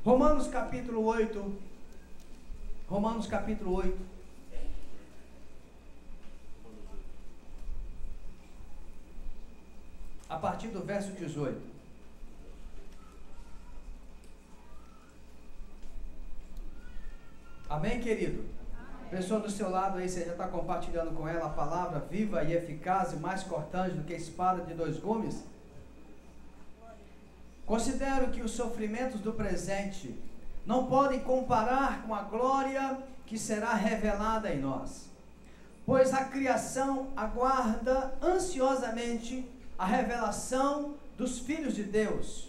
Romanos capítulo 8. Romanos capítulo 8. A partir do verso 18. Amém, querido? Amém. Pessoa do seu lado aí, você já está compartilhando com ela a palavra viva e eficaz e mais cortante do que espada de dois gumes? Considero que os sofrimentos do presente não podem comparar com a glória que será revelada em nós, pois a criação aguarda ansiosamente a revelação dos filhos de Deus,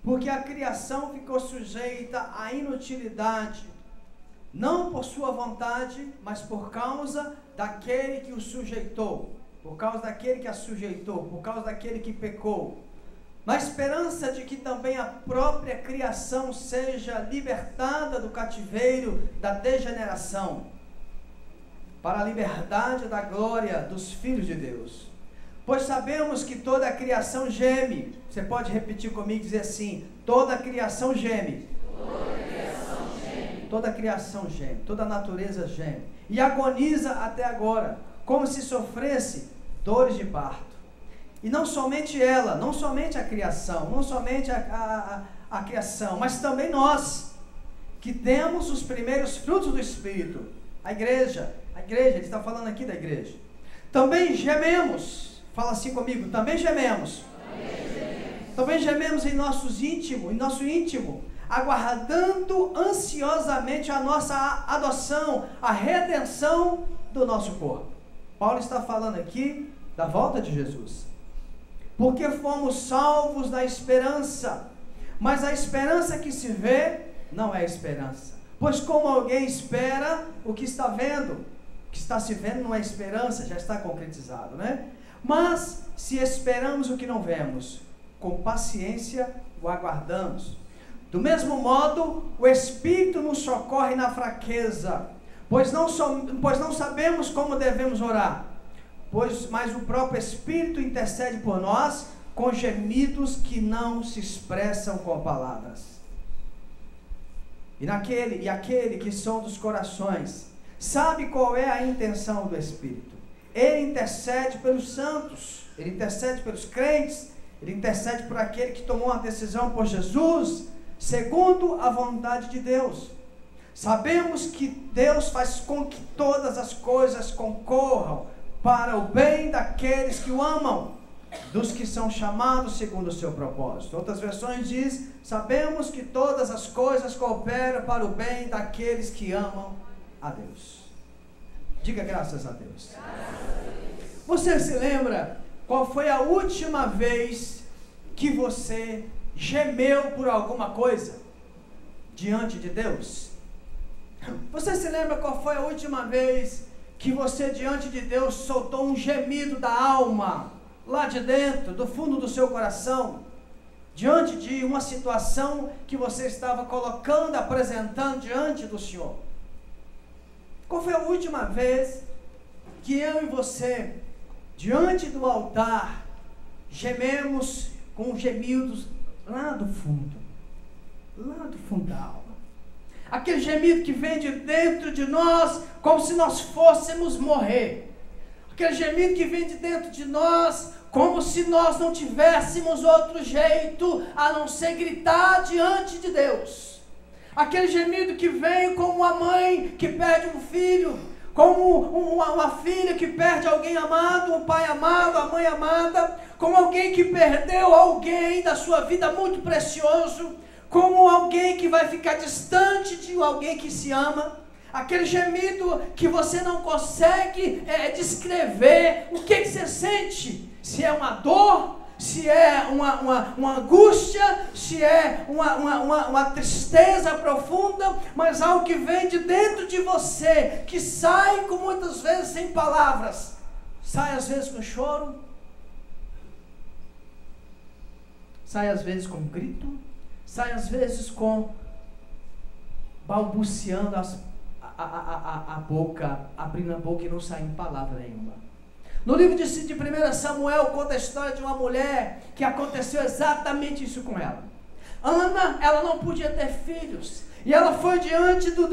porque a criação ficou sujeita à inutilidade, não por sua vontade, mas por causa daquele que o sujeitou, por causa daquele que a sujeitou, por causa daquele que pecou, na esperança de que também a própria criação seja libertada do cativeiro da degeneração, para a liberdade da glória dos filhos de Deus. Pois sabemos que toda a criação geme. Você pode repetir comigo e dizer assim: toda a criação geme. Toda a criação geme, toda a natureza geme, e agoniza até agora, como se sofresse dores de parto. E não somente ela, não somente a criação, não somente a criação, mas também nós, que temos os primeiros frutos do Espírito, a igreja, ele está falando aqui da igreja. Também gememos, fala assim comigo, também gememos. Também gememos em nosso íntimo, aguardando ansiosamente a nossa adoção, a redenção do nosso corpo. Paulo está falando aqui da volta de Jesus. Porque fomos salvos da esperança, mas a esperança que se vê não é esperança. Pois como alguém espera o que está vendo, o que está se vendo não é esperança, já está concretizado, né? Mas se esperamos o que não vemos, com paciência o aguardamos. Do mesmo modo, o Espírito nos socorre na fraqueza, pois não sabemos como devemos orar, mas o próprio Espírito intercede por nós com gemidos que não se expressam com palavras. E aquele que sonda os corações sabe qual é a intenção do Espírito. Ele intercede pelos santos, ele intercede pelos crentes, ele intercede por aquele que tomou uma decisão por Jesus, segundo a vontade de Deus. Sabemos que Deus faz com que todas as coisas concorram para o bem daqueles que o amam, dos que são chamados segundo o seu propósito. Outras versões diz: sabemos que todas as coisas cooperam para o bem daqueles que amam a Deus. Diga graças a Deus. Você se lembra qual foi a última vez que você gemeu por alguma coisa diante de Deus? Você se lembra qual foi a última vez que você diante de Deus soltou um gemido da alma, lá de dentro, do fundo do seu coração, diante de uma situação que você estava colocando, apresentando diante do Senhor? Qual foi a última vez que eu e você, diante do altar, gememos com gemidos lá do fundo da alma? Aquele gemido que vem de dentro de nós, como se nós fôssemos morrer. Aquele gemido que vem de dentro de nós, como se nós não tivéssemos outro jeito a não ser gritar diante de Deus. Aquele gemido que vem como a mãe que perde um filho, como uma filha que perde alguém amado, um pai amado, a mãe amada, como alguém que perdeu alguém da sua vida muito precioso, como alguém que vai ficar distante de alguém que se ama. Aquele gemido que você não consegue descrever o que você sente, se é uma dor, se é uma angústia, se é uma tristeza profunda, mas algo que vem de dentro de você, que sai com muitas vezes sem palavras, sai às vezes com choro, sai às vezes com grito, sai às vezes com balbuciando a boca, abrindo a boca e não saindo palavra nenhuma. No livro de 1 Samuel conta a história de uma mulher que aconteceu exatamente isso com ela. Ana, ela não podia ter filhos. E ela foi diante do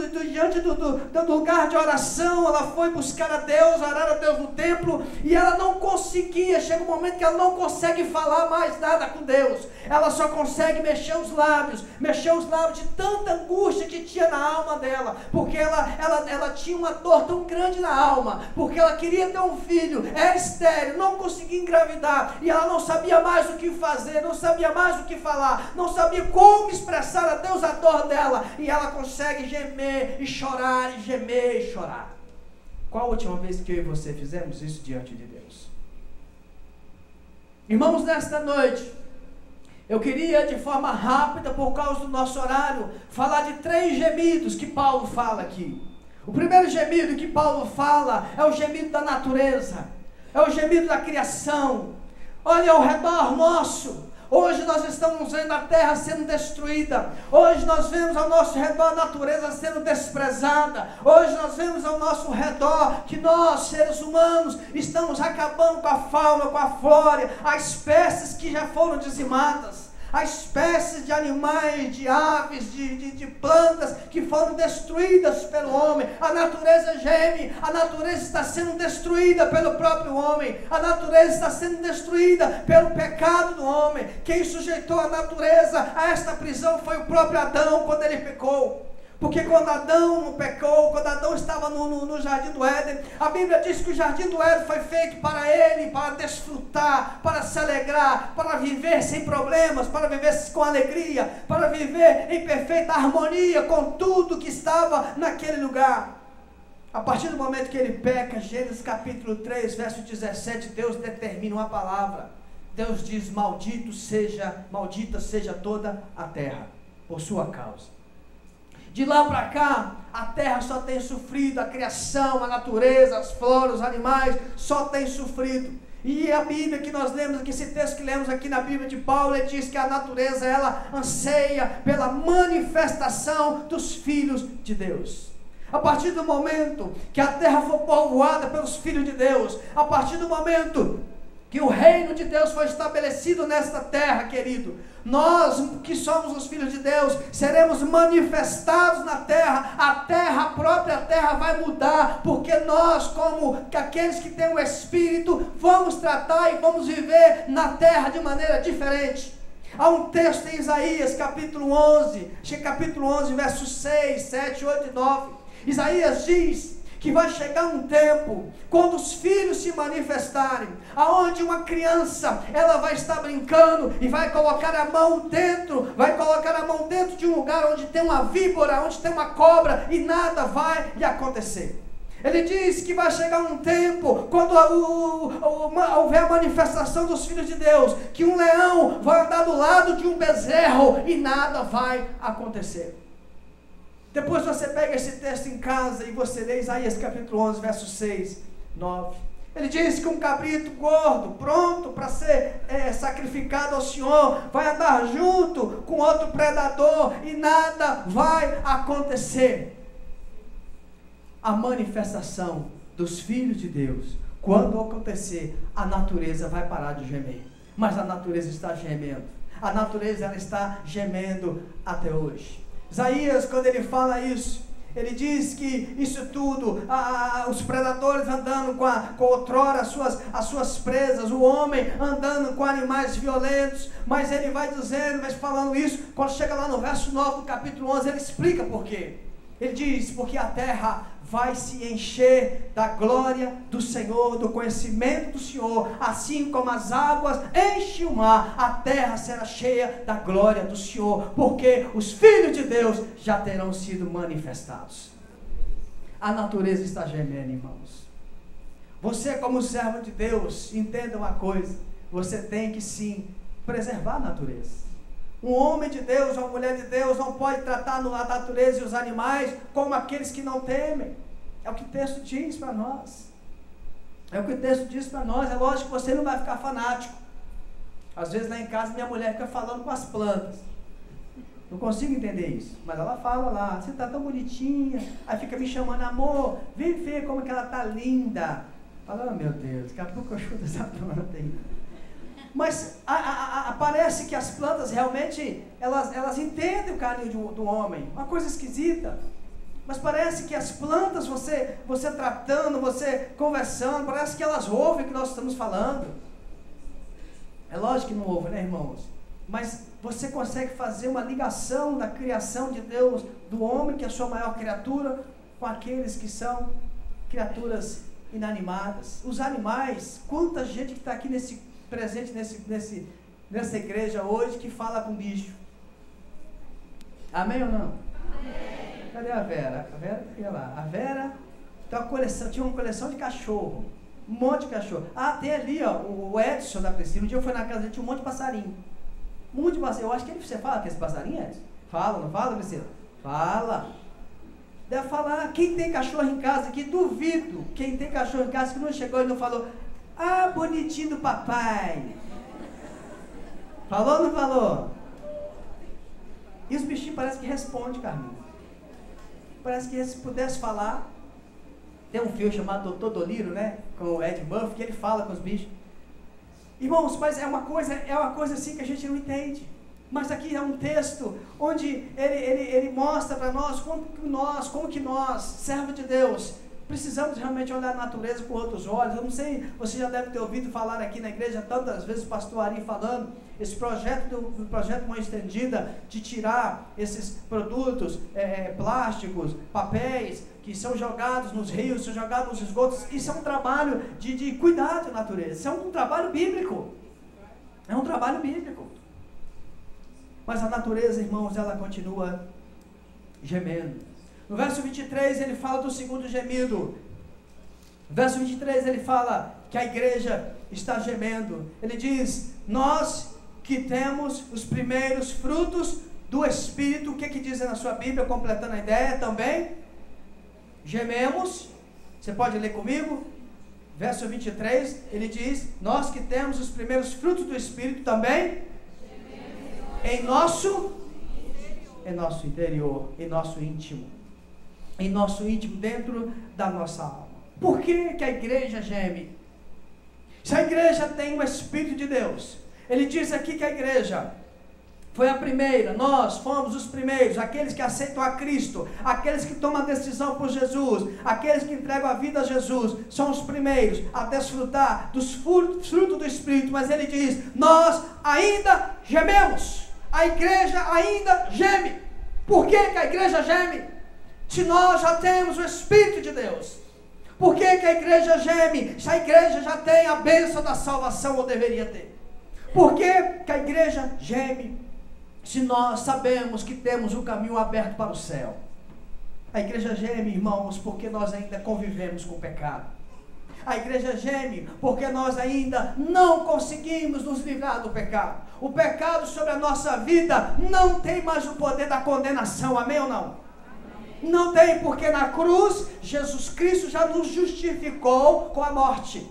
lugar de oração, ela foi buscar a Deus, orar a Deus no templo, e ela não conseguia, chega um momento que ela não consegue falar mais nada com Deus, ela só consegue mexer os lábios de tanta angústia que tinha na alma dela, porque ela tinha uma dor tão grande na alma, porque ela queria ter um filho, era estéril, não conseguia engravidar, e ela não sabia mais o que fazer, não sabia mais o que falar, não sabia como expressar a Deus a dor dela, e ela consegue gemer e chorar, e gemer e chorar. Qual a última vez que eu e você fizemos isso diante de Deus? Irmãos, nesta noite, eu queria de forma rápida, por causa do nosso horário, falar de 3 gemidos que Paulo fala aqui. O primeiro gemido que Paulo fala é o gemido da natureza, é o gemido da criação. Olha ao redor nosso. Hoje nós estamos vendo a terra sendo destruída. Hoje nós vemos ao nosso redor a natureza sendo desprezada. Hoje nós vemos ao nosso redor que nós, seres humanos, estamos acabando com a fauna, com a flora, as espécies que já foram dizimadas. As espécies de animais, de aves, de plantas que foram destruídas pelo homem. A natureza geme, a natureza está sendo destruída pelo próprio homem. A natureza está sendo destruída pelo pecado do homem. Quem sujeitou a natureza a esta prisão foi o próprio Adão quando ele pecou. Porque quando Adão não pecou, quando Adão estava no Jardim do Éden, a Bíblia diz que o Jardim do Éden foi feito para ele, para desfrutar, para se alegrar, para viver sem problemas, para viver com alegria, para viver em perfeita harmonia com tudo que estava naquele lugar. A partir do momento que ele peca, Gênesis capítulo 3, verso 17, Deus determina uma palavra. Deus diz: maldita seja toda a terra, por sua causa. De lá para cá, a terra só tem sofrido, a criação, a natureza, as floras, os animais, só tem sofrido. E a Bíblia que nós lemos aqui, esse texto que lemos aqui na Bíblia de Paulo, ele diz que a natureza, ela anseia pela manifestação dos filhos de Deus. A partir do momento que a terra for povoada pelos filhos de Deus, a partir do momento que o reino de Deus foi estabelecido nesta terra, querido, nós que somos os filhos de Deus, seremos manifestados na terra. A própria terra vai mudar, porque nós, como aqueles que têm o Espírito, vamos tratar e vamos viver na terra de maneira diferente. Há um texto em Isaías, capítulo 11, versos 6, 7, 8 e 9, Isaías diz que vai chegar um tempo, quando os filhos se manifestarem, aonde uma criança, ela vai estar brincando, e vai colocar a mão dentro de um lugar onde tem uma víbora, onde tem uma cobra, e nada vai lhe acontecer. Ele diz que vai chegar um tempo, quando houver a manifestação dos filhos de Deus, que um leão vai andar do lado de um bezerro, e nada vai acontecer. Depois você pega esse texto em casa e você lê Isaías capítulo 11, versos 6, 9. Ele diz que um cabrito gordo, pronto para ser sacrificado ao Senhor, vai andar junto com outro predador e nada vai acontecer. A manifestação dos filhos de Deus, quando acontecer, a natureza vai parar de gemer. Mas a natureza está gemendo. A natureza, ela está gemendo até hoje. Isaías, quando ele fala isso, ele diz que isso tudo, os predadores andando com outrora as suas presas, o homem andando com animais violentos, mas ele vai dizendo, mas falando isso, quando chega lá no verso 9 do capítulo 11, ele explica por quê. Ele diz: porque a terra vai se encher da glória do Senhor, do conhecimento do Senhor, assim como as águas enchem o mar, a terra será cheia da glória do Senhor, porque os filhos de Deus já terão sido manifestados. A natureza está gemendo, irmãos. Você, como servo de Deus, entenda uma coisa: você tem que sim preservar a natureza. Um homem de Deus, uma mulher de Deus não pode tratar a natureza e os animais como aqueles que não temem. É o que o texto diz para nós. É lógico que você não vai ficar fanático. Às vezes lá em casa minha mulher fica falando com as plantas. Não consigo entender isso. Mas ela fala lá: você está tão bonitinha. Aí fica me chamando: amor, vem ver como que ela está linda. Fala: oh, meu Deus, daqui a pouco eu chuto essa planta aí. Mas a parece que as plantas realmente, elas entendem o carinho do homem, uma coisa esquisita. Mas parece que as plantas, você tratando, você conversando, parece que elas ouvem o que nós estamos falando. É lógico que não ouve, né, irmãos? Mas você consegue fazer uma ligação da criação de Deus, do homem, que é a sua maior criatura, com aqueles que são criaturas inanimadas. Os animais, quanta gente que está aqui presente nessa igreja hoje, que fala com bicho. Amém ou não? Amém. Cadê a Vera? A Vera ia lá. A Vera tinha uma coleção de cachorro. Um monte de cachorro. Tem ali, ó, o Edson da Priscila. Um dia eu fui na casa dele, tinha um monte de passarinho. Um monte de passarinho. Eu acho que você fala que esse passarinho, Edson? Fala, não fala, Priscila? Fala. Deve falar. Quem tem cachorro em casa aqui, duvido. Quem tem cachorro em casa que não chegou e não falou: bonitinho do papai. Falou ou não falou? E os bichinhos parecem que respondem, Carminha. Parece que se pudesse falar. Tem um filme chamado Dr. Dolittle, né? Com o Ed Murphy, que ele fala com os bichos. Irmãos, mas é uma coisa assim que a gente não entende. Mas aqui é um texto onde ele mostra para nós como que nós, servos de Deus, precisamos realmente olhar a natureza com outros olhos. Eu não sei, você já deve ter ouvido falar aqui na igreja tantas vezes o pastor Ari falando, esse projeto Mão Estendida, de tirar esses produtos plásticos, papéis, que são jogados nos rios, são jogados nos esgotos. Isso é um trabalho de cuidar da natureza, isso é um trabalho bíblico. É um trabalho bíblico. Mas a natureza, irmãos, ela continua gemendo. No verso 23 ele fala do segundo gemido. No verso 23 ele fala que a igreja está gemendo. Ele diz: nós que temos os primeiros frutos do Espírito. O que diz na sua Bíblia, completando a ideia também? Gememos. Você pode ler comigo? Verso 23, ele diz: nós que temos os primeiros frutos do Espírito também em nosso interior, em nosso íntimo. Em nosso íntimo, dentro da nossa alma. Por que a igreja geme? Se a igreja tem o Espírito de Deus, ele diz aqui que a igreja foi a primeira, nós fomos os primeiros, aqueles que aceitam a Cristo, aqueles que tomam a decisão por Jesus, aqueles que entregam a vida a Jesus, são os primeiros a desfrutar dos frutos do Espírito. Mas ele diz: nós ainda gememos, a igreja ainda geme. Por que a igreja geme? Se nós já temos o Espírito de Deus, por que a igreja geme? Se a igreja já tem a bênção da salvação, ou deveria ter. Por que a igreja geme? Se nós sabemos que temos o caminho aberto para o céu. A igreja geme, irmãos, porque nós ainda convivemos com o pecado. A igreja geme porque nós ainda não conseguimos nos livrar do pecado. O pecado sobre a nossa vida não tem mais o poder da condenação, amém ou não? Não tem, porque na cruz, Jesus Cristo já nos justificou com a morte.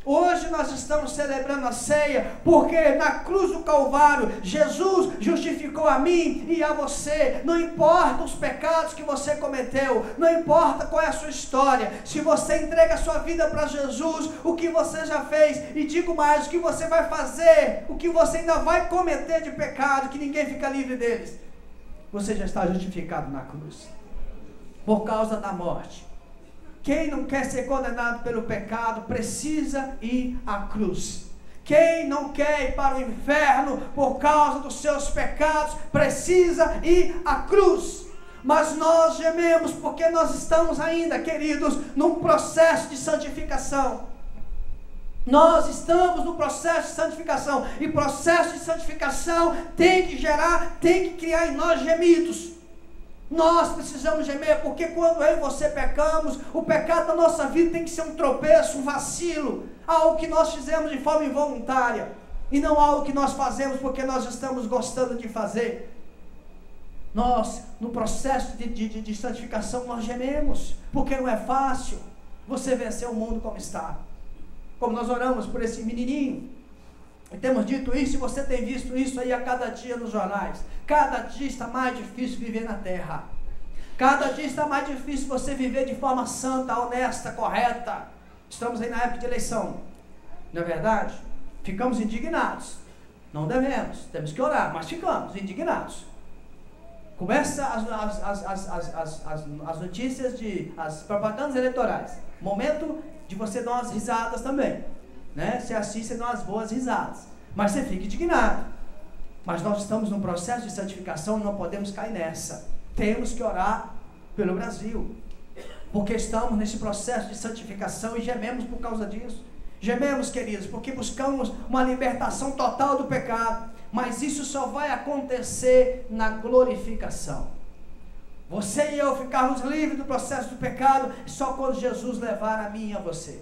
Hoje nós estamos celebrando a ceia, porque na cruz do Calvário, Jesus justificou a mim e a você. Não importa os pecados que você cometeu, não importa qual é a sua história, se você entrega a sua vida para Jesus, o que você já fez, e digo mais, o que você vai fazer, o que você ainda vai cometer de pecado, que ninguém fica livre deles, você já está justificado na cruz, por causa da morte. Quem não quer ser condenado pelo pecado precisa ir à cruz. Quem não quer ir para o inferno por causa dos seus pecados precisa ir à cruz. Mas nós gememos porque nós estamos ainda, queridos, num processo de santificação. Nós estamos no processo de santificação, e processo de santificação tem que criar em nós gemidos. Nós precisamos gemer, porque quando eu e você pecamos, o pecado da nossa vida tem que ser um tropeço, um vacilo, algo que nós fizemos de forma involuntária, e não algo que nós fazemos porque nós estamos gostando de fazer. Nós, no processo de santificação, nós gememos, porque não é fácil você vencer o mundo como está. Como nós oramos por esse menininho, e temos dito isso, e você tem visto isso aí a cada dia nos jornais. Cada dia está mais difícil viver na terra. Cada dia está mais difícil você viver de forma santa, honesta, correta. Estamos aí na época de eleição, não é verdade? Ficamos indignados. Não devemos, temos que orar, mas ficamos indignados. Começa as notícias, as propagandas eleitorais. Momento de você dar umas risadas também, né? Você assiste e dá umas boas risadas, mas você fica indignado. Mas nós estamos num processo de santificação e não podemos cair nessa. Temos que orar pelo Brasil, porque estamos nesse processo de santificação e gememos por causa disso. Gememos, queridos, porque buscamos uma libertação total do pecado, mas isso só vai acontecer na glorificação. Você e eu ficarmos livres do processo do pecado só quando Jesus levar a mim e a você.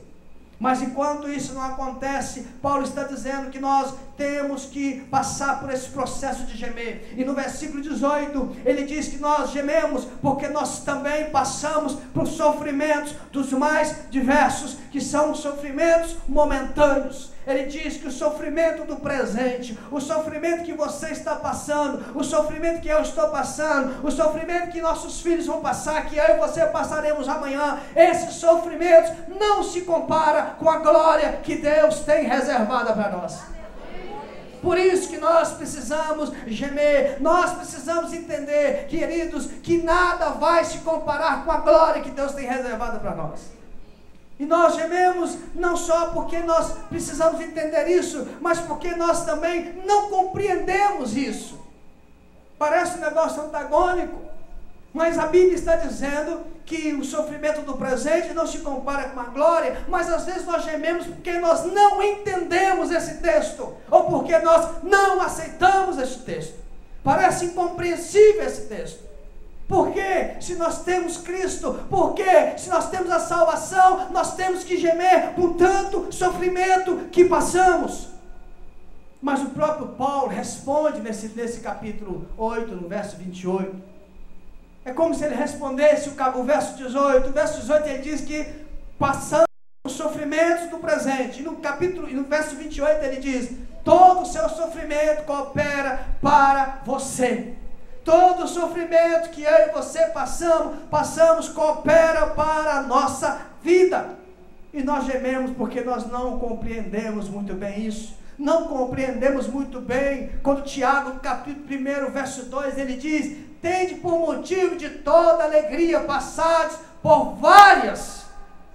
Mas enquanto isso não acontece, Paulo está dizendo que nós temos que passar por esse processo de gemer. E no versículo 18, ele diz que nós gememos porque nós também passamos por sofrimentos dos mais diversos, que são sofrimentos momentâneos. Ele diz que o sofrimento do presente, o sofrimento que você está passando, o sofrimento que eu estou passando, o sofrimento que nossos filhos vão passar, que eu e você passaremos amanhã, esses sofrimentos não se comparam com a glória que Deus tem reservada para nós. Por isso que nós precisamos gemer, nós precisamos entender, queridos, que nada vai se comparar com a glória que Deus tem reservada para nós. E nós gememos não só porque nós precisamos entender isso, mas porque nós também não compreendemos isso. Parece um negócio antagônico, mas a Bíblia está dizendo que o sofrimento do presente não se compara com a glória, mas às vezes nós gememos porque nós não entendemos esse texto, ou porque nós não aceitamos esse texto. Parece incompreensível esse texto. Porque se nós temos Cristo, porque se nós temos a salvação, nós temos que gemer por tanto sofrimento que passamos. Mas o próprio Paulo responde nesse capítulo 8, no verso 28. É como se ele respondesse o verso 18. O verso 18 ele diz que passamos os sofrimentos do presente. E no verso 28 ele diz: todo o seu sofrimento coopera para você. Todo o sofrimento que eu e você passamos coopera para a nossa vida. E nós gememos porque nós não compreendemos muito bem isso. Não compreendemos muito bem quando Tiago, no capítulo 1, verso 2, ele diz: tende por motivo de toda alegria passados por várias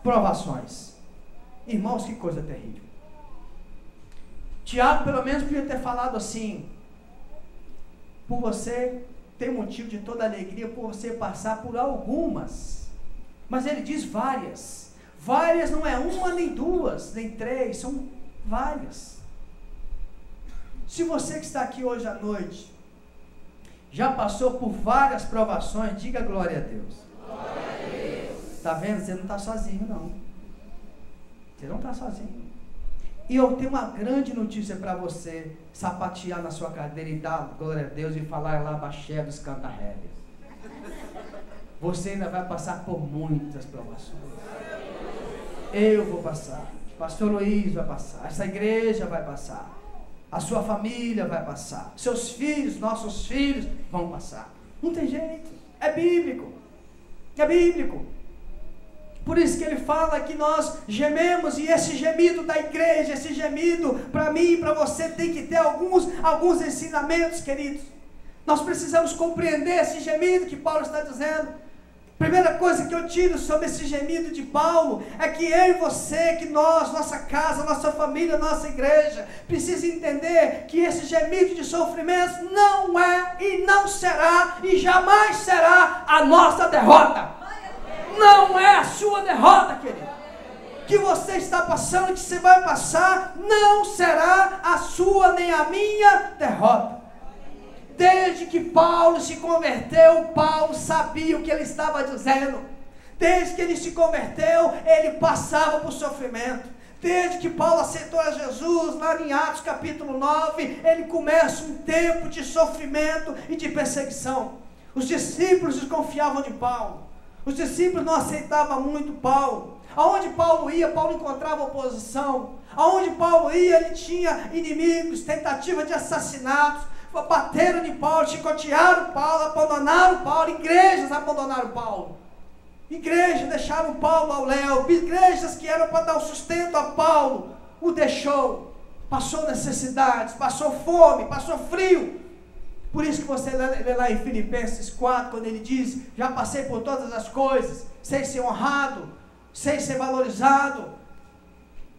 provações. Irmãos, que coisa terrível. Tiago pelo menos podia ter falado assim: por você tem motivo de toda alegria por você passar por algumas. Mas ele diz várias. Várias não é uma, nem duas, nem três, são várias. Se você que está aqui hoje à noite já passou por várias provações, diga glória a Deus. Glória a Deus. Está vendo? Você não está sozinho, não. Você não está sozinho. E eu tenho uma grande notícia para você: sapatear na sua cadeira e dar glória a Deus e falar lá Baxé dos Cantarrébias. Você ainda vai passar por muitas provações. Eu vou passar, pastor Luiz vai passar, essa igreja vai passar, a sua família vai passar, seus filhos, nossos filhos vão passar. Não tem jeito, é bíblico, é bíblico. Por isso que ele fala que nós gememos, e esse gemido da igreja, esse gemido para mim e para você tem que ter alguns ensinamentos, queridos. Nós precisamos compreender esse gemido que Paulo está dizendo. Primeira coisa que eu tiro sobre esse gemido de Paulo é que eu e você, que nós, nossa casa, nossa família, nossa igreja, precisa entender que esse gemido de sofrimento não é e não será e jamais será a nossa derrota. Não é a sua derrota, querido. Que você está passando, que você vai passar, não será a sua nem a minha derrota. Desde que Paulo se converteu, Paulo sabia o que ele estava dizendo. Desde que ele se converteu, ele passava por sofrimento. Desde que Paulo aceitou a Jesus, lá em Atos capítulo 9, ele começa um tempo de sofrimento e de perseguição. Os discípulos desconfiavam de Paulo. Os discípulos não aceitavam muito Paulo. Aonde Paulo ia, Paulo encontrava oposição. Aonde Paulo ia, ele tinha inimigos, tentativa de assassinatos. Bateram de Paulo, chicotearam Paulo, abandonaram Paulo. Igrejas abandonaram Paulo. Igrejas deixaram Paulo ao léu. Igrejas que eram para dar o sustento a Paulo, o deixou. passou necessidades, passou fome, passou frio. Por isso que você lê lá em Filipenses 4, quando ele diz, já passei por todas as coisas, sei ser honrado, sei ser valorizado,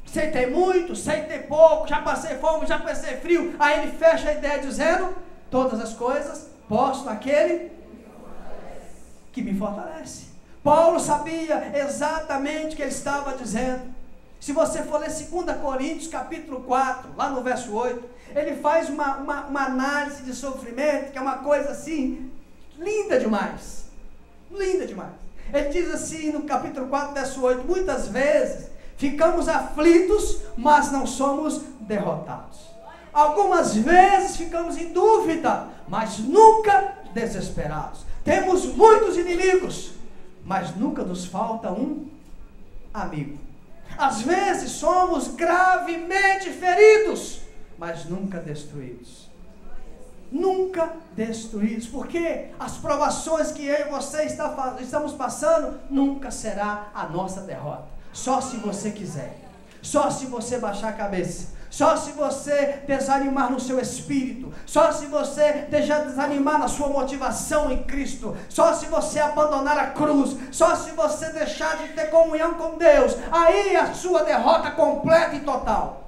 sei ter muito, sei ter pouco, já passei fome, já passei frio. Aí ele fecha a ideia dizendo, todas as coisas posso naquele que me fortalece. Paulo sabia exatamente o que ele estava dizendo. Se você for ler 2 Coríntios capítulo 4, lá no verso 8, ele faz uma análise de sofrimento, que é uma coisa assim, linda demais. Linda demais. Ele diz assim no capítulo 4, verso 8, muitas vezes ficamos aflitos, mas não somos derrotados. Algumas vezes ficamos em dúvida, mas nunca desesperados. Temos muitos inimigos, mas nunca nos falta um amigo. Às vezes somos gravemente feridos, mas nunca destruídos. Nunca destruídos, porque as provações que eu e você estamos passando, nunca será a nossa derrota. Só se você quiser, só se você baixar a cabeça, só se você desanimar no seu espírito, só se você deixar desanimar na sua motivação em Cristo, só se você abandonar a cruz, só se você deixar de ter comunhão com Deus, aí a sua derrota completa e total.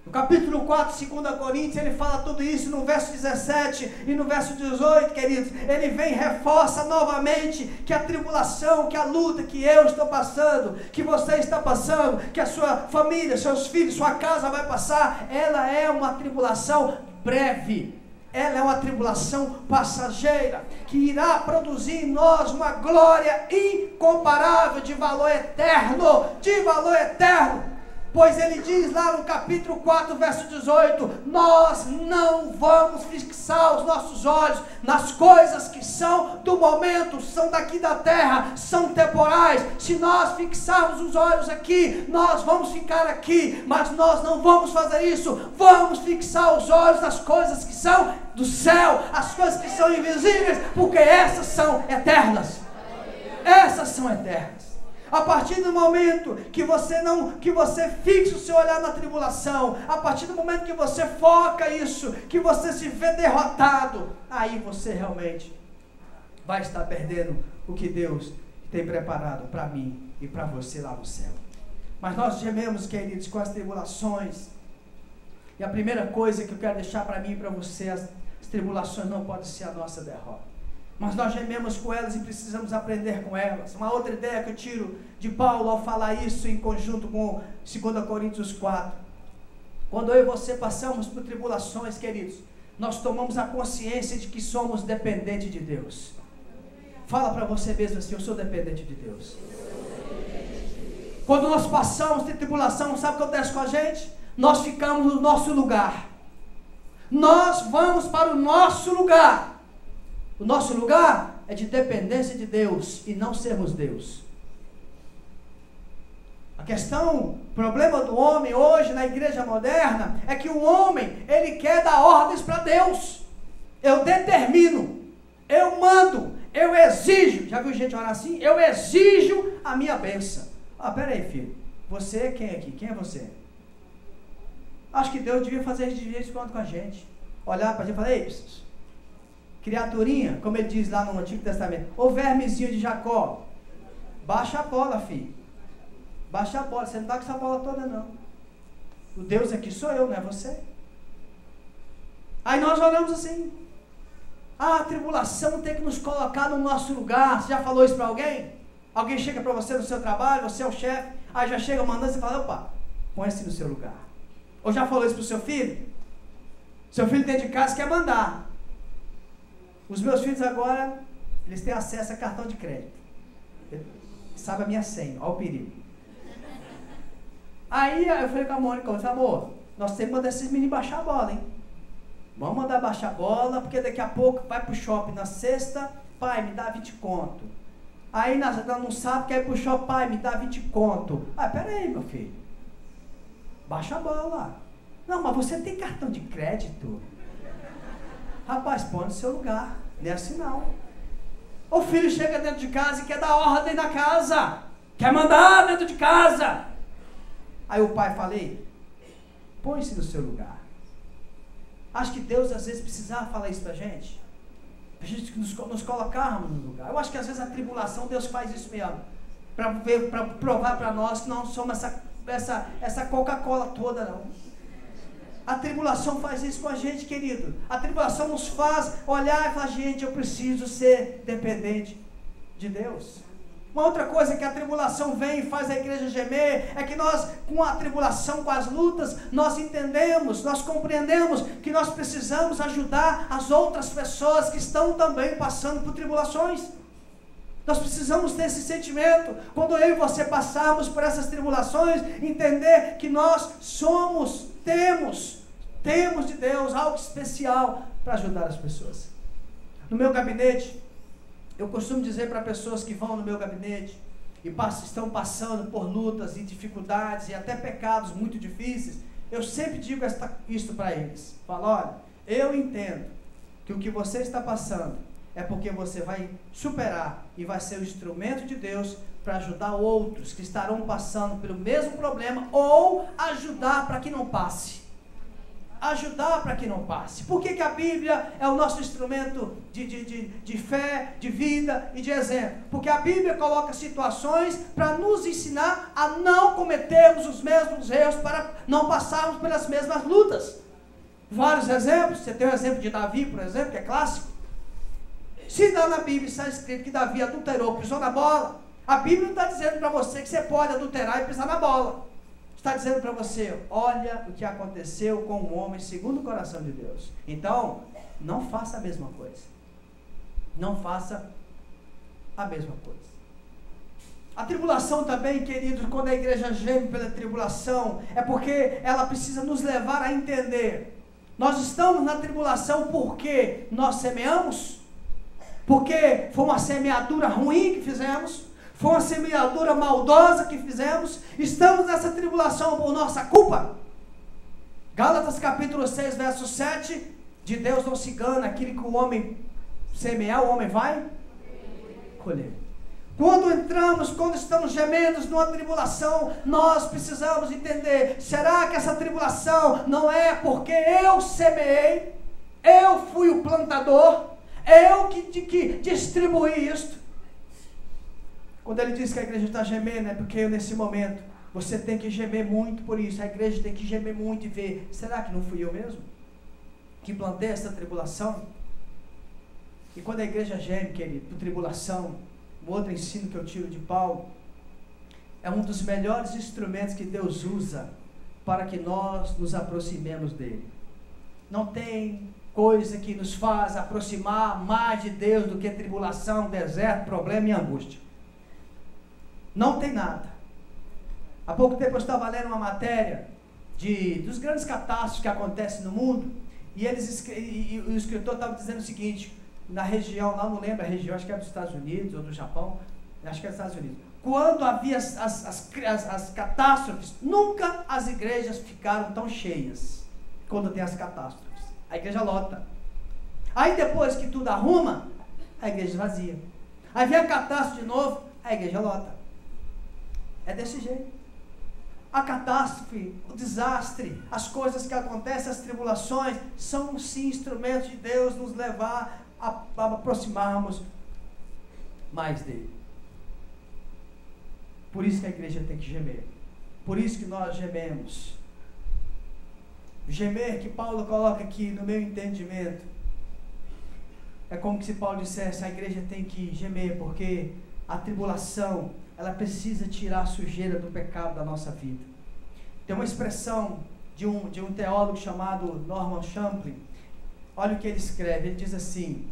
No capítulo 4, 2 Coríntios, ele fala tudo isso no verso 17 e no verso 18, queridos. Ele vem e reforça novamente que a tribulação, que a luta que eu estou passando, que você está passando, que a sua família, seus filhos, sua casa vai passar, ela é uma tribulação breve. Ela é uma tribulação passageira, que irá produzir em nós uma glória incomparável, de valor eterno, de valor eterno. Pois ele diz lá no capítulo 4, verso 18, nós não vamos fixar os nossos olhos nas coisas que são do momento, são daqui da terra, são temporais. Se nós fixarmos os olhos aqui, nós vamos ficar aqui, mas nós não vamos fazer isso. Vamos fixar os olhos nas coisas que são do céu, as coisas que são invisíveis, porque essas são eternas. Essas são eternas. A partir do momento que você fixa o seu olhar na tribulação, a partir do momento que você foca isso, que você se vê derrotado, aí você realmente vai estar perdendo o que Deus tem preparado para mim e para você lá no céu. Mas nós gememos, queridos, com as tribulações. E a primeira coisa que eu quero deixar para mim e para você, as tribulações não podem ser a nossa derrota. Mas nós gememos com elas e precisamos aprender com elas. Uma outra ideia que eu tiro de Paulo ao falar isso em conjunto com 2 Coríntios 4. Quando eu e você passamos por tribulações, queridos, nós tomamos a consciência de que somos dependentes de Deus. Fala para você mesmo assim, eu sou dependente de Deus. Quando nós passamos de tribulação, sabe o que acontece com a gente? Nós ficamos no nosso lugar. Nós vamos para o nosso lugar. O nosso lugar é de dependência de Deus e não sermos Deus. O problema do homem hoje na igreja moderna é que o homem, ele quer dar ordens para Deus. Eu determino, eu mando, eu exijo. Já viu gente orar assim? Eu exijo a minha bênção. Peraí, filho, você é quem aqui? Quem é você? Acho que Deus devia fazer isso com a gente. Olhar para a gente e falar, ei, criaturinha, como ele diz lá no Antigo Testamento, o vermezinho de Jacó, baixa a bola, filho, baixa a bola, você não está com essa bola toda não, o Deus aqui sou eu, não é você. Aí nós olhamos assim, a tribulação tem que nos colocar no nosso lugar. Você já falou isso para alguém? Alguém chega para você no seu trabalho, você é o chefe, aí já chega mandando, você fala, opa, põe-se no seu lugar. Ou já falou isso para o seu filho? Seu filho dentro de casa quer mandar. Os meus filhos agora, eles têm acesso a cartão de crédito. Sabe a minha senha, olha o perigo. Aí eu falei com a Mônica, eu falei, amor, nós temos que mandar esses meninos baixar a bola, hein? Vamos mandar baixar a bola, porque daqui a pouco vai pro shopping na sexta, pai, me dá 20 conto. Aí não sabe, quer ir pro shopping, pai, me dá 20 conto. Pera aí, meu filho. Baixa a bola. Não, mas você tem cartão de crédito? Rapaz, põe no seu lugar, não é assim não. O filho chega dentro de casa e quer dar ordem na casa, quer mandar dentro de casa. Aí o pai fala, Põe-se no seu lugar. Acho que Deus às vezes precisava falar isso para a gente nos colocarmos no lugar. Eu acho que às vezes a tribulação, Deus faz isso mesmo, para provar para nós que não somos essa Coca-Cola toda, não. A tribulação faz isso com a gente, querido. A tribulação nos faz olhar e falar, gente, eu preciso ser dependente de Deus. Uma outra coisa que a tribulação vem e faz a igreja gemer, é que nós, com a tribulação, com as lutas, nós entendemos, nós compreendemos que nós precisamos ajudar as outras pessoas que estão também passando por tribulações. Nós precisamos ter esse sentimento, quando eu e você passarmos por essas tribulações, entender que nós temos de Deus algo especial para ajudar as pessoas. No meu gabinete, eu costumo dizer para pessoas que vão no meu gabinete e estão passando por lutas e dificuldades e até pecados muito difíceis, eu sempre digo isso para eles. Falo, olha, eu entendo que o que você está passando é porque você vai superar e vai ser o instrumento de Deus para ajudar outros que estarão passando pelo mesmo problema ou ajudar para que não passe. Ajudar para que não passe. Por que a Bíblia é o nosso instrumento de fé, de vida e de exemplo? Porque a Bíblia coloca situações para nos ensinar a não cometermos os mesmos erros, para não passarmos pelas mesmas lutas. Vários exemplos. Você tem o exemplo de Davi, por exemplo, que é clássico. Se lá na Bíblia está escrito que Davi adulterou, pisou na bola, a Bíblia não está dizendo para você que você pode adulterar e pisar na bola. Está dizendo para você, olha o que aconteceu com o homem segundo o coração de Deus. Então, não faça a mesma coisa. Não faça a mesma coisa. A tribulação também, queridos, quando a igreja geme pela tribulação, é porque ela precisa nos levar a entender. Nós estamos na tribulação porque nós semeamos, porque foi uma semeadura ruim que fizemos, foi uma semeadura maldosa que fizemos, estamos nessa tribulação por nossa culpa. Gálatas capítulo 6, verso 7, de Deus não se engana, aquilo que o homem semear, o homem vai colher. Quando estamos gemendo numa tribulação, nós precisamos entender, será que essa tribulação não é porque eu semeei, eu fui o plantador, eu que distribuí isto? Quando ele diz que a igreja está gemendo, é porque nesse momento você tem que gemer muito por isso. A igreja tem que gemer muito e ver, será que não fui eu mesmo que plantei essa tribulação? E quando a igreja geme, querido, por tribulação, um outro ensino que eu tiro de Paulo, é um dos melhores instrumentos que Deus usa para que nós nos aproximemos dele. Não tem coisa que nos faz aproximar mais de Deus do que tribulação, deserto, problema e angústia. Não tem nada. Há pouco tempo eu estava lendo uma matéria dos grandes catástrofes que acontecem no mundo, e o escritor estava dizendo o seguinte, na região, lá não lembro a região, acho que é dos Estados Unidos ou do Japão, acho que é dos Estados Unidos, quando havia as catástrofes, nunca as igrejas ficaram tão cheias quando tem as catástrofes. A igreja lota. Aí depois que tudo arruma, a igreja vazia. Aí vem a catástrofe de novo, a igreja lota. É desse jeito. A catástrofe, o desastre, as coisas que acontecem, as tribulações, são sim instrumentos de Deus nos levar a aproximarmos mais dele. Por isso que a igreja tem que gemer. Por isso que nós gememos. Gemer que Paulo coloca aqui no meu entendimento, é como se Paulo dissesse, a igreja tem que gemer, porque a tribulação, ela precisa tirar a sujeira do pecado da nossa vida. Tem uma expressão de um teólogo chamado Norman Champlin. Olha o que ele escreve, ele diz assim: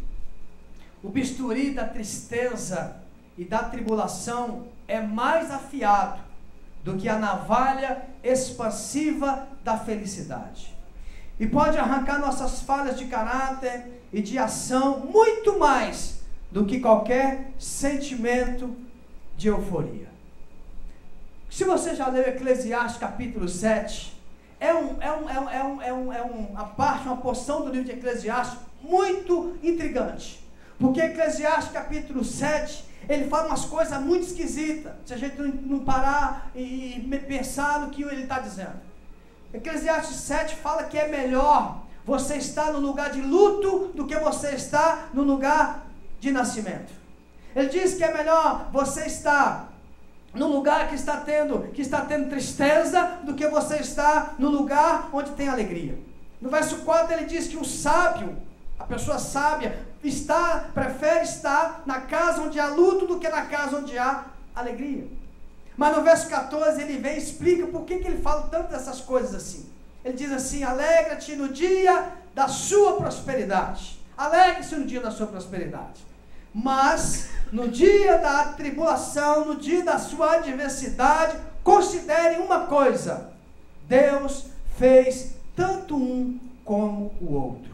o bisturi da tristeza e da tribulação é mais afiado do que a navalha expansiva da felicidade, e pode arrancar nossas falhas de caráter e de ação muito mais do que qualquer sentimento de euforia. Se você já leu Eclesiastes capítulo 7, uma porção do livro de Eclesiastes muito intrigante, porque Eclesiastes capítulo 7, ele fala umas coisas muito esquisitas, se a gente não parar e pensar no que ele está dizendo. Eclesiastes 7 fala que é melhor você estar no lugar de luto do que você estar no lugar de nascimento. Ele diz que é melhor você estar no lugar que está tendo tristeza do que você estar no lugar onde tem alegria. No verso 4 ele diz que o sábio, a pessoa sábia, prefere estar na casa onde há luto do que na casa onde há alegria. Mas no verso 14 ele vem e explica por que ele fala tanto dessas coisas assim. Ele diz assim: alegra-te no dia da sua prosperidade. Alegre-se no dia da sua prosperidade. Mas no dia da tribulação, no dia da sua adversidade, considere uma coisa: Deus fez tanto um como o outro.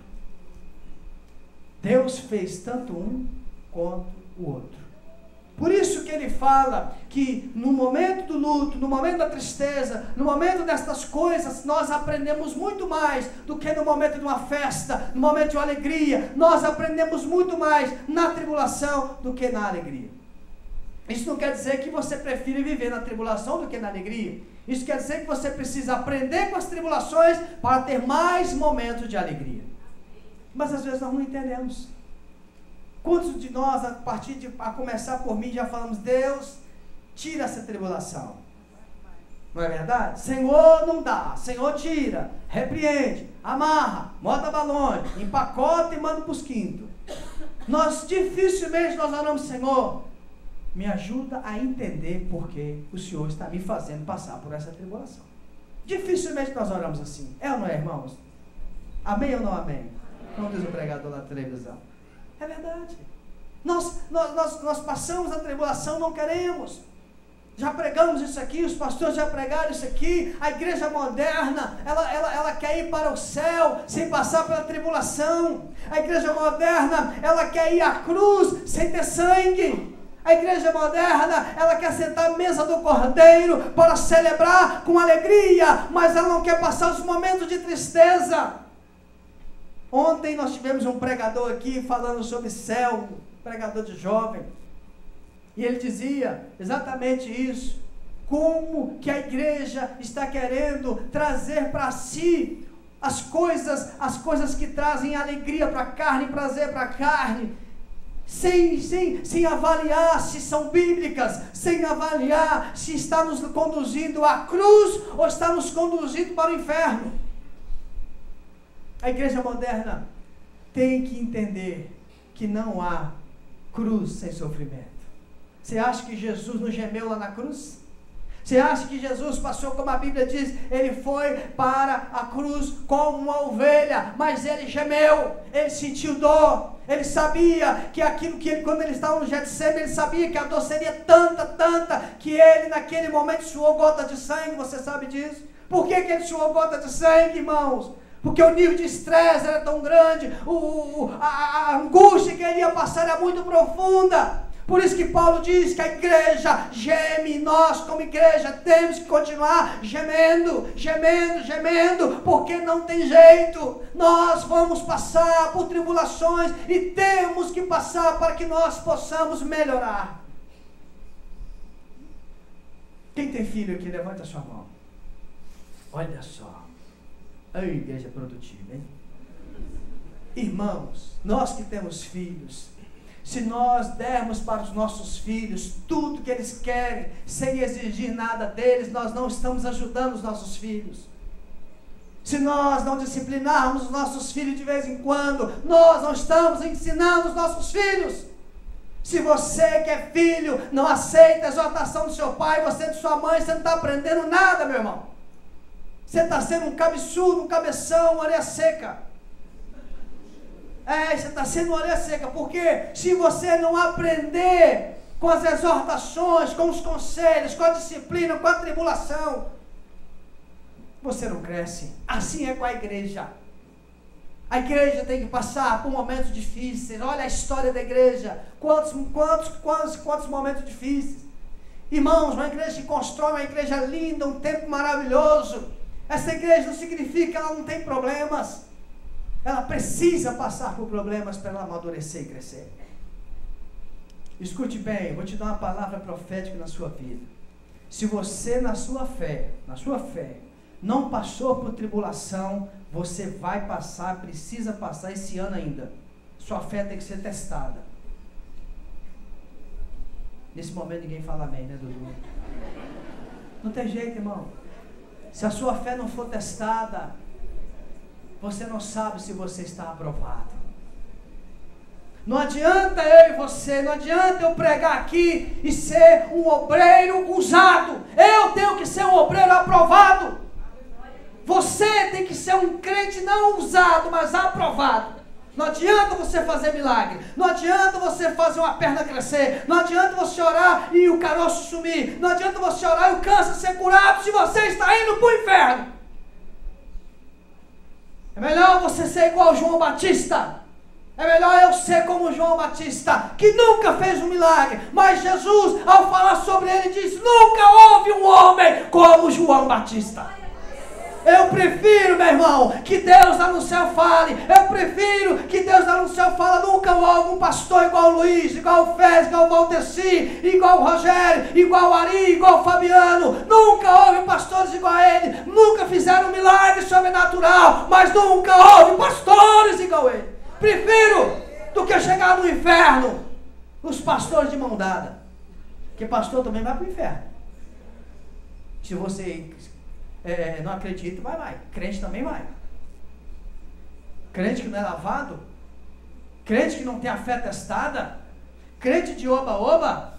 Deus fez tanto um quanto o outro. Por isso que ele fala que no momento do luto, no momento da tristeza, no momento destas coisas, nós aprendemos muito mais do que no momento de uma festa, no momento de uma alegria. Nós aprendemos muito mais na tribulação do que na alegria. Isso não quer dizer que você prefere viver na tribulação do que na alegria. Isso quer dizer que você precisa aprender com as tribulações para ter mais momentos de alegria. Mas às vezes nós não entendemos. Quantos de nós, a começar por mim, já falamos: Deus, tira essa tribulação. Não é verdade? Senhor, não dá. Senhor, tira. Repreende. Amarra. Bota balões. Empacota e manda para os quintos. Dificilmente nós oramos: Senhor, me ajuda a entender porque o Senhor está me fazendo passar por essa tribulação. Dificilmente nós oramos assim. É ou não é, irmãos? Amém ou não amém? Como diz o pregador na televisão. É verdade. Nós passamos a tribulação, não queremos. Já pregamos isso aqui, os pastores já pregaram isso aqui. A igreja moderna, ela quer ir para o céu sem passar pela tribulação. A igreja moderna, ela quer ir à cruz sem ter sangue. A igreja moderna, ela quer sentar à mesa do Cordeiro para celebrar com alegria, mas ela não quer passar os momentos de tristeza. Ontem nós tivemos um pregador aqui falando sobre céu, pregador de jovem, e ele dizia exatamente isso, como que a igreja está querendo trazer para si as coisas que trazem alegria para a carne, prazer para a carne, sem avaliar se são bíblicas, sem avaliar se está nos conduzindo à cruz ou está nos conduzindo para o inferno. A igreja moderna tem que entender que não há cruz sem sofrimento. Você acha que Jesus não gemeu lá na cruz? Você acha que Jesus passou, como a Bíblia diz, ele foi para a cruz como uma ovelha, mas ele gemeu, ele sentiu dor, ele sabia que aquilo que ele, quando ele estava no Getsemane, ele sabia que a dor seria tanta, que ele naquele momento suou gota de sangue. Você sabe disso? Por que ele suou gota de sangue, irmãos? Porque o nível de estresse era tão grande, a angústia que ele ia passar era muito profunda. Por isso que Paulo diz que a igreja geme, nós como igreja temos que continuar gemendo, porque não tem jeito. Nós vamos passar por tribulações e temos que passar para que nós possamos melhorar. Quem tem filho aqui, levanta a sua mão. Olha só. A igreja produtiva, hein? Irmãos, nós que temos filhos, se nós dermos para os nossos filhos tudo que eles querem, sem exigir nada deles, nós não estamos ajudando os nossos filhos. Se nós não disciplinarmos os nossos filhos de vez em quando, nós não estamos ensinando os nossos filhos. Se você que é filho não aceita a exortação do seu pai, você de sua mãe, você não está aprendendo nada, meu irmão. Você está sendo um cabeçudo, um cabeção, uma orelha seca. Você está sendo uma orelha seca, porque se você não aprender com as exortações, com os conselhos, com a disciplina, com a tribulação, você não cresce. Assim é com a igreja. A igreja tem que passar por momentos difíceis. Olha a história da igreja. Quantos momentos difíceis. Irmãos, uma igreja que constrói uma igreja linda, um tempo maravilhoso. Essa igreja não significa que ela não tem problemas. Ela precisa passar por problemas para ela amadurecer e crescer. Escute bem, eu vou te dar uma palavra profética na sua vida. Se você na sua fé, não passou por tribulação, você vai passar, precisa passar esse ano ainda. Sua fé tem que ser testada. Nesse momento ninguém fala amém, né, Dudu? Não tem jeito, irmão. Se a sua fé não for testada, você não sabe se você está aprovado. Não adianta eu e você, não adianta eu pregar aqui e ser um obreiro usado. Eu tenho que ser um obreiro aprovado. Você tem que ser um crente não usado, mas aprovado. Não adianta você fazer milagre, não adianta você fazer uma perna crescer, não adianta você orar e o caroço sumir, não adianta você orar e o câncer ser curado se você está indo para o inferno. É melhor você ser igual João Batista. É melhor eu ser como João Batista, que nunca fez um milagre, mas Jesus, ao falar sobre ele, diz: nunca houve um homem como João Batista. Eu prefiro, meu irmão, que Deus lá no céu fale. Eu prefiro que Deus lá no céu fale. Nunca houve um pastor igual o Luiz, igual o Fez, igual o Valdeci, igual o Rogério, igual o Ari, igual o Fabiano. Nunca houve pastores igual a ele. Nunca fizeram um milagre sobrenatural, mas nunca houve pastores igual a ele. Prefiro do que chegar no inferno os pastores de mão dada. Porque pastor também vai para o inferno. Se você não acredita, vai. Crente também vai. Crente que não é lavado, crente que não tem a fé testada, crente de oba-oba,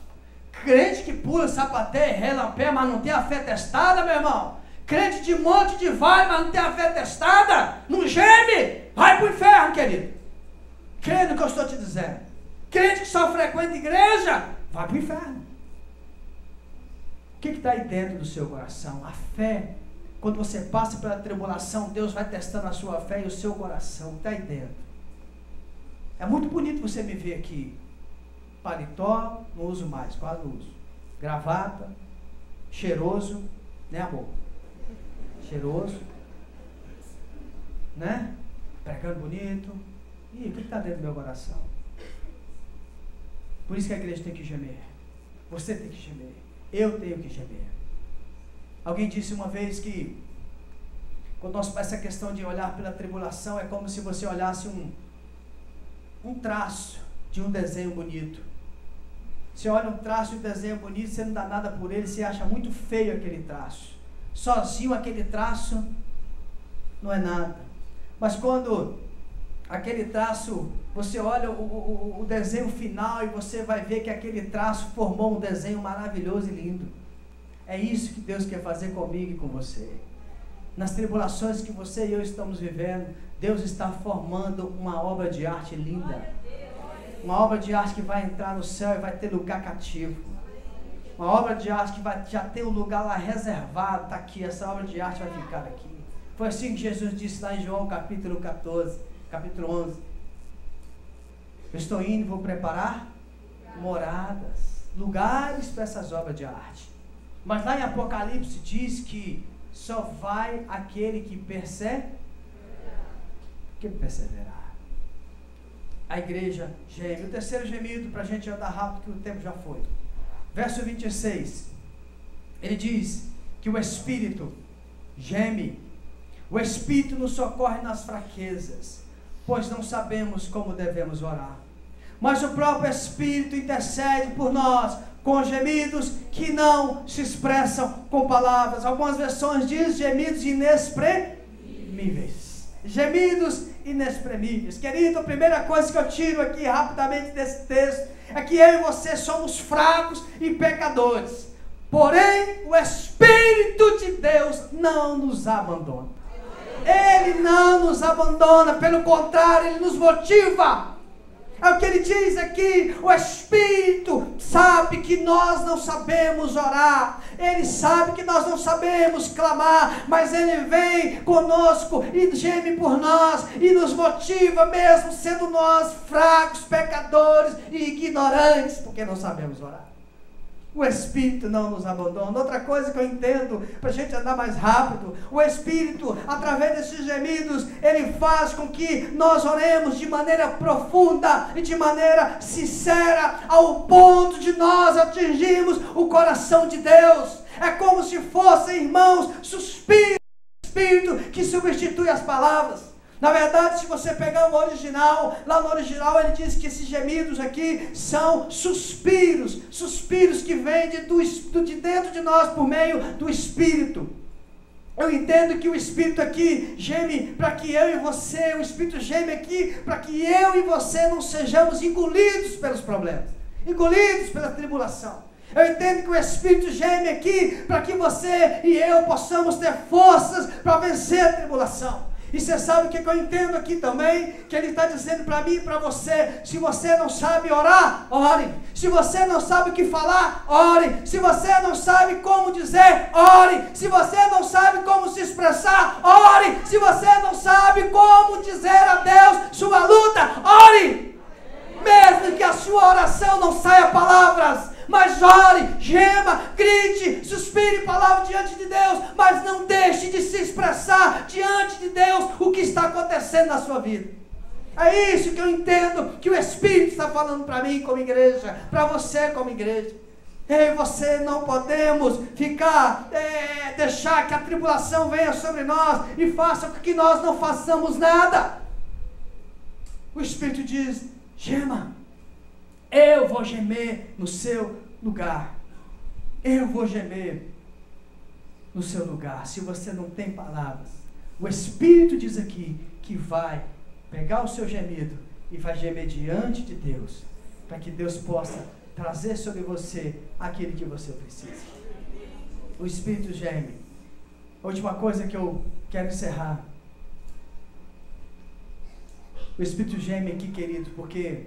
crente que pula, sapateia, relampeia, mas não tem a fé testada, meu irmão. Crente de monte de vai, mas não tem a fé testada, não geme, vai para o inferno, querido. Crê no que eu estou te dizendo. Crente que só frequenta igreja, vai para o inferno. O que está aí dentro do seu coração? A fé. Quando você passa pela tribulação, Deus vai testando a sua fé e o seu coração. Está aí dentro. É muito bonito você me ver aqui. Paletó, não uso mais, quase não uso. Gravata, cheiroso, né, amor? Cheiroso, né? Pregando bonito. E o que está dentro do meu coração? Por isso que a igreja tem que gemer. Você tem que gemer. Eu tenho que gemer. Alguém disse uma vez que quando nós essa questão de olhar pela tribulação é como se você olhasse um traço de um desenho bonito. Você olha um traço de um desenho bonito, você não dá nada por ele, você acha muito feio aquele traço. Sozinho aquele traço não é nada. Mas quando aquele traço, você olha o desenho final e você vai ver que aquele traço formou um desenho maravilhoso e lindo. É isso que Deus quer fazer comigo e com você. Nas tribulações que você e eu estamos vivendo, Deus está formando uma obra de arte linda. Uma obra de arte que vai entrar no céu e vai ter lugar cativo. Uma obra de arte que vai já ter um lugar lá reservado, está aqui, essa obra de arte vai ficar aqui. Foi assim que Jesus disse lá em João capítulo 14, capítulo 11. Eu estou indo e vou preparar moradas, lugares para essas obras de arte. Mas lá em Apocalipse diz que só vai aquele que perseverar. A igreja geme. O terceiro gemido, para a gente andar rápido, que o tempo já foi. Verso 26. Ele diz que o Espírito geme. O Espírito nos socorre nas fraquezas, pois não sabemos como devemos orar. Mas o próprio Espírito intercede por nós, com gemidos que não se expressam com palavras. Algumas versões dizem gemidos inexprimíveis. Gemidos inexprimíveis. Querido, a primeira coisa que eu tiro aqui rapidamente desse texto é que eu e você somos fracos e pecadores. Porém, o Espírito de Deus não nos abandona. Ele não nos abandona, pelo contrário, Ele nos motiva. É o que ele diz aqui, o Espírito sabe que nós não sabemos orar, Ele sabe que nós não sabemos clamar, mas Ele vem conosco e geme por nós, e nos motiva mesmo sendo nós fracos, pecadores e ignorantes, porque não sabemos orar. O Espírito não nos abandona. Outra coisa que eu entendo, para a gente andar mais rápido, o Espírito, através desses gemidos, Ele faz com que nós oremos de maneira profunda e de maneira sincera, ao ponto de nós atingirmos o coração de Deus. É como se fossem, irmãos, suspiros Espírito que substitui as palavras. Na verdade, se você pegar o original, lá no original ele diz que esses gemidos aqui são suspiros, suspiros que vêm de dentro de nós por meio do Espírito. Eu entendo que o Espírito aqui geme para que eu e você, o Espírito geme aqui para que eu e você não sejamos engolidos pelos problemas, engolidos pela tribulação. Eu entendo que o Espírito geme aqui para que você e eu possamos ter forças para vencer a tribulação. E você sabe o que eu entendo aqui também? Que Ele está dizendo para mim e para você: se você não sabe orar, ore. Se você não sabe o que falar, ore. Se você não sabe como dizer, ore. Se você não sabe como se expressar, ore. Se você não sabe como dizer a Deus sua luta, ore. Mesmo que a sua oração não saia palavras, mas ore, gema, grite, suspire palavra diante de Deus, mas não deixe de se expressar diante de Deus o que está acontecendo na sua vida. É isso que eu entendo que o Espírito está falando para mim como igreja, para você como igreja. Eu e você não podemos deixar que a tribulação venha sobre nós e faça com que nós não façamos nada. O Espírito diz: gema. Eu vou gemer no seu lugar. Eu vou gemer no seu lugar. Se você não tem palavras, o Espírito diz aqui que vai pegar o seu gemido e vai gemer diante de Deus, para que Deus possa trazer sobre você aquilo que você precisa. O Espírito geme. A última coisa que eu quero encerrar. O Espírito geme aqui, querido, porque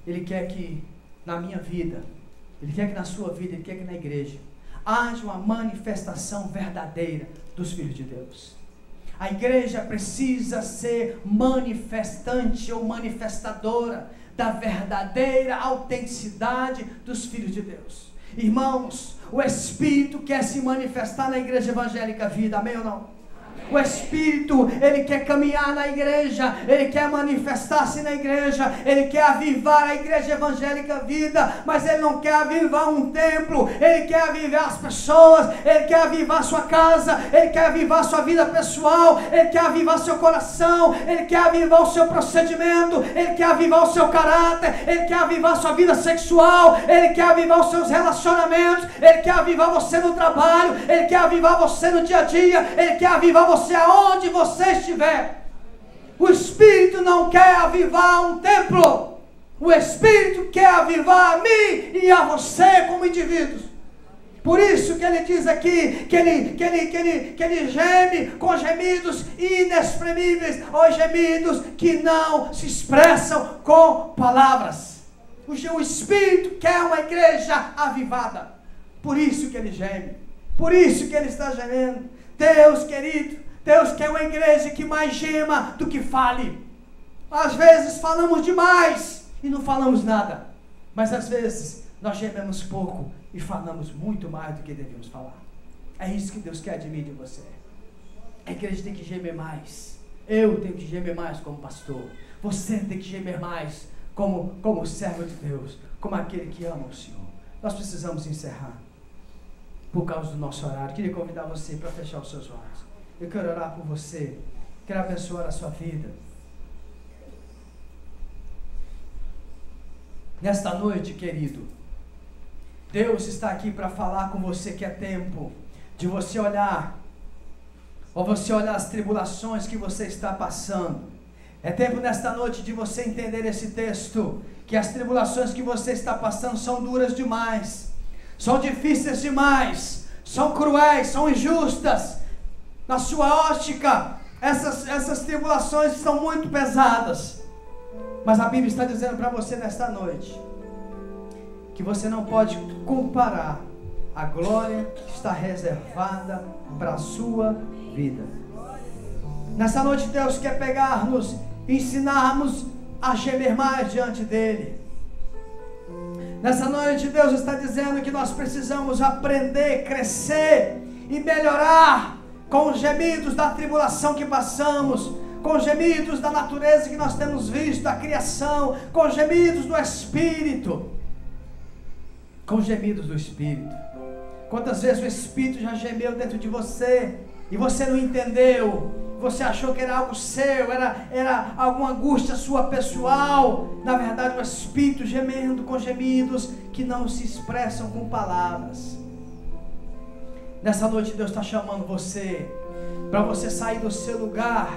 Ele quer que na minha vida, Ele quer que na sua vida, Ele quer que na igreja haja uma manifestação verdadeira dos filhos de Deus. A igreja precisa ser manifestante ou manifestadora da verdadeira autenticidade dos filhos de Deus. Irmãos, o Espírito quer se manifestar na igreja evangélica Vida, amém ou não? O Espírito, Ele quer caminhar na igreja, Ele quer manifestar-se na igreja, Ele quer avivar a igreja evangélica Vida, mas Ele não quer avivar um templo, Ele quer avivar as pessoas, Ele quer avivar sua casa, Ele quer avivar sua vida pessoal, Ele quer avivar seu coração, Ele quer avivar o seu procedimento, Ele quer avivar o seu caráter, Ele quer avivar sua vida sexual, Ele quer avivar os seus relacionamentos, Ele quer avivar você no trabalho, Ele quer avivar você no dia a dia, Ele quer avivar você aonde você estiver. O Espírito não quer avivar um templo. O Espírito quer avivar a mim e a você como indivíduos. Por isso que ele diz aqui que ele geme com gemidos inexprimíveis, ou gemidos que não se expressam com palavras. O Espírito quer uma igreja avivada. Por isso que ele geme. Por isso que ele está gemendo. Deus querido, Deus quer uma igreja que mais gema do que fale. Às vezes falamos demais e não falamos nada, mas às vezes nós gememos pouco e falamos muito mais do que devíamos falar. É isso que Deus quer de mim e de você. A igreja tem que gemer mais. Eu tenho que gemer mais como pastor. Você tem que gemer mais como servo de Deus, como aquele que ama o Senhor. Nós precisamos encerrar por causa do nosso horário. Queria convidar você para fechar os seus olhos. Eu quero orar por você. Quero abençoar a sua vida. Nesta noite, querido, Deus está aqui para falar com você que é tempo de você olhar, ou você olhar as tribulações que você está passando. É tempo nesta noite de você entender esse texto, que as tribulações que você está passando são duras demais, são difíceis demais, são cruéis, são injustas. Na sua ótica, essas tribulações são muito pesadas. Mas a Bíblia está dizendo para você nesta noite que você não pode comparar a glória que está reservada para a sua vida. Nessa noite Deus quer pegar-nos e ensinar-nos a gemer mais diante dEle. Nessa noite Deus está dizendo que nós precisamos aprender, crescer e melhorar com os gemidos da tribulação que passamos, com os gemidos da natureza que nós temos visto, da criação, com os gemidos do Espírito, com os gemidos do Espírito. Quantas vezes o Espírito já gemeu dentro de você e você não entendeu? Você achou que era algo seu, era alguma angústia sua pessoal. Na verdade, o Espírito gemendo com gemidos que não se expressam com palavras. Nessa noite Deus está chamando você para você sair do seu lugar,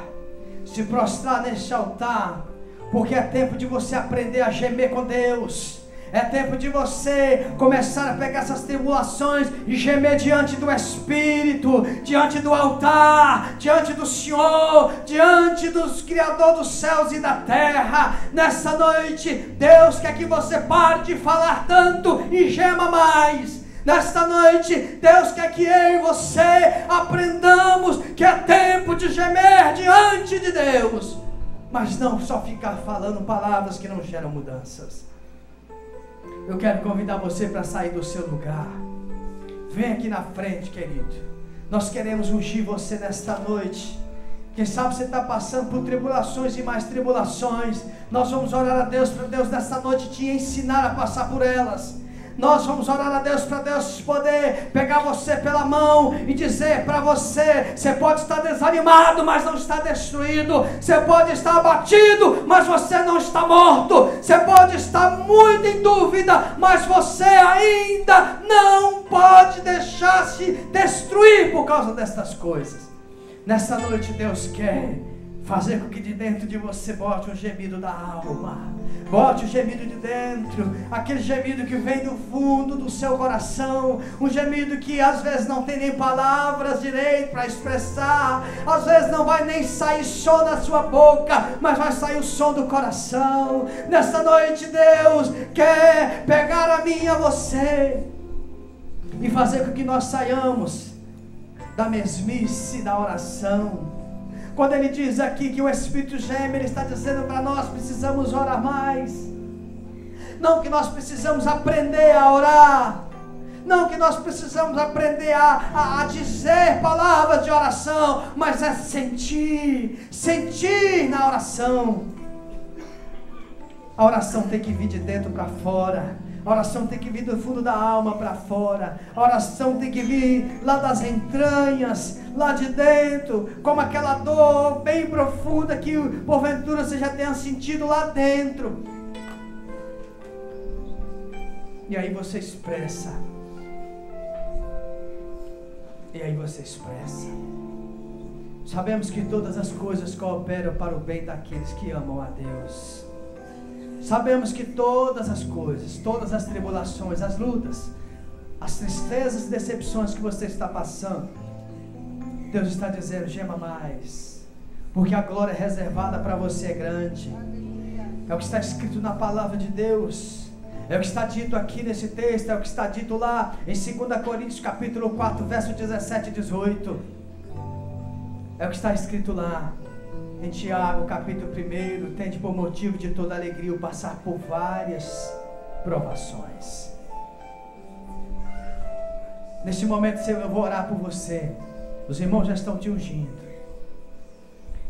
se prostrar neste altar, porque é tempo de você aprender a gemer com Deus. É tempo de você começar a pegar essas tribulações e gemer diante do Espírito, diante do altar, diante do Senhor, diante do Criador dos céus e da terra. Nessa noite, Deus quer que você pare de falar tanto e gema mais. Nesta noite, Deus quer que eu e você aprendamos que é tempo de gemer diante de Deus, mas não só ficar falando palavras que não geram mudanças. Eu quero convidar você para sair do seu lugar. Vem aqui na frente, querido. Nós queremos ungir você nesta noite. Quem sabe você está passando por tribulações e mais tribulações. Nós vamos orar a Deus para Deus nesta noite te ensinar a passar por elas. Nós vamos orar a Deus para Deus poder pegar você pela mão e dizer para você: você pode estar desanimado, mas não está destruído. Você pode estar abatido, mas você não está morto. Você pode estar muito em dúvida, mas você ainda não pode deixar-se destruir por causa destas coisas. Nessa noite Deus quer fazer com que de dentro de você bote um gemido da alma. Bote o gemido de dentro, aquele gemido que vem do fundo do seu coração, um gemido que às vezes não tem nem palavras direito para expressar, às vezes não vai nem sair som da sua boca, mas vai sair o som do coração. Nessa noite Deus quer pegar a mim e a você e fazer com que nós saiamos da mesmice da oração. Quando ele diz aqui que o Espírito geme, ele está dizendo para nós: precisamos orar mais. Não que nós precisamos aprender a orar, não que nós precisamos aprender a dizer palavras de oração, mas é sentir na oração. A oração tem que vir de dentro para fora. A oração tem que vir do fundo da alma para fora. A oração tem que vir lá das entranhas, lá de dentro, como aquela dor bem profunda que porventura você já tenha sentido lá dentro. E aí você expressa. E aí você expressa. Sabemos que todas as coisas cooperam para o bem daqueles que amam a Deus. Sabemos que todas as coisas, todas as tribulações, as lutas, as tristezas e decepções que você está passando, Deus está dizendo: gema mais, porque a glória reservada para você é grande. É o que está escrito na palavra de Deus, é o que está dito aqui nesse texto, é o que está dito lá em 2 Coríntios capítulo 4, verso 17 e 18. É o que está escrito lá em Tiago capítulo 1: tende por motivo de toda alegria o passar por várias provações. Neste momento eu vou orar por você. Os irmãos já estão te ungindo.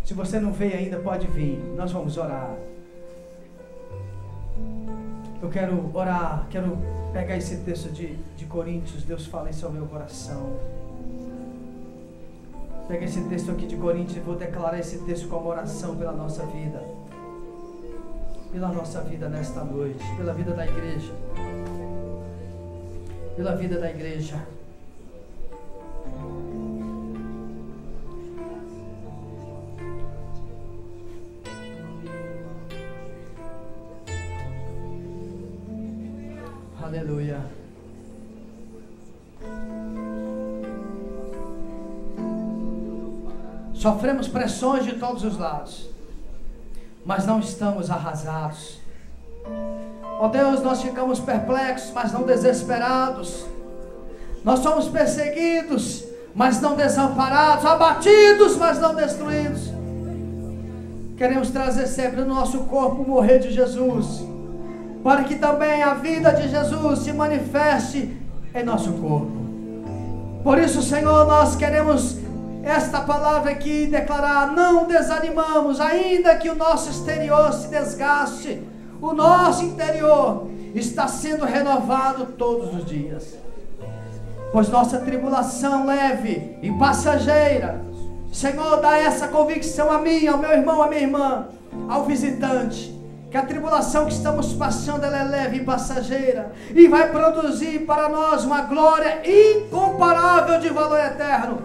Se você não veio ainda, pode vir, nós vamos orar. Eu quero orar, quero pegar esse texto de Coríntios. Deus fala isso ao meu coração. Pega esse texto aqui de Coríntios e vou declarar esse texto como oração pela nossa vida. Pela nossa vida nesta noite. Pela vida da igreja. Pela vida da igreja. Aleluia. Sofremos pressões de todos os lados, mas não estamos arrasados. Ó Deus, nós ficamos perplexos, mas não desesperados. Nós somos perseguidos, mas não desamparados, abatidos, mas não destruídos. Queremos trazer sempre no nosso corpo o morrer de Jesus, para que também a vida de Jesus se manifeste em nosso corpo. Por isso, Senhor, nós queremos esta palavra aqui declarar: não desanimamos, ainda que o nosso exterior se desgaste, o nosso interior está sendo renovado todos os dias. pois nossa tribulação leve e passageira. Senhor, dá essa convicção a mim, ao meu irmão, à minha irmã, ao visitante, que a tribulação que estamos passando, ela é leve e passageira, e vai produzir para nós uma glória incomparável de valor eterno,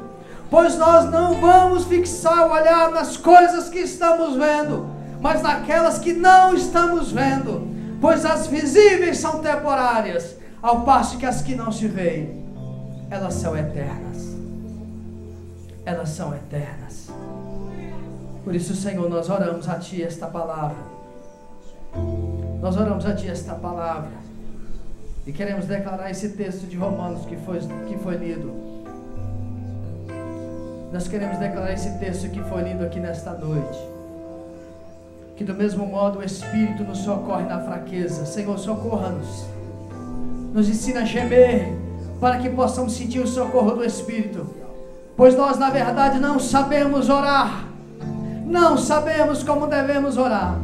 pois nós não vamos fixar o olhar nas coisas que estamos vendo, mas naquelas que não estamos vendo, pois as visíveis são temporárias, ao passo que as que não se veem, elas são eternas. Elas são eternas. Por isso, Senhor, nós oramos a Ti esta palavra. Nós oramos a Ti esta palavra. E queremos declarar esse texto de Romanos que foi lido. Nós queremos declarar esse texto que foi lido aqui nesta noite. Que do mesmo modo o Espírito nos socorre na fraqueza. Senhor, socorra-nos. Nos ensina a gemer, para que possamos sentir o socorro do Espírito. Pois nós, na verdade, não sabemos orar. Não sabemos como devemos orar.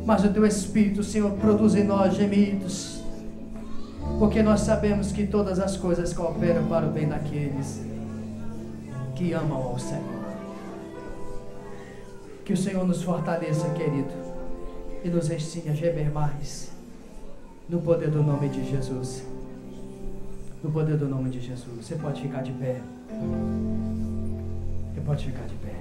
Mas o Teu Espírito, Senhor, produz em nós gemidos. Porque nós sabemos que todas as coisas cooperam para o bem daqueles que amam ao Senhor. Que o Senhor nos fortaleça, querido, e nos ensine a gemer mais. No poder do nome de Jesus. No poder do nome de Jesus. Você pode ficar de pé. Você pode ficar de pé.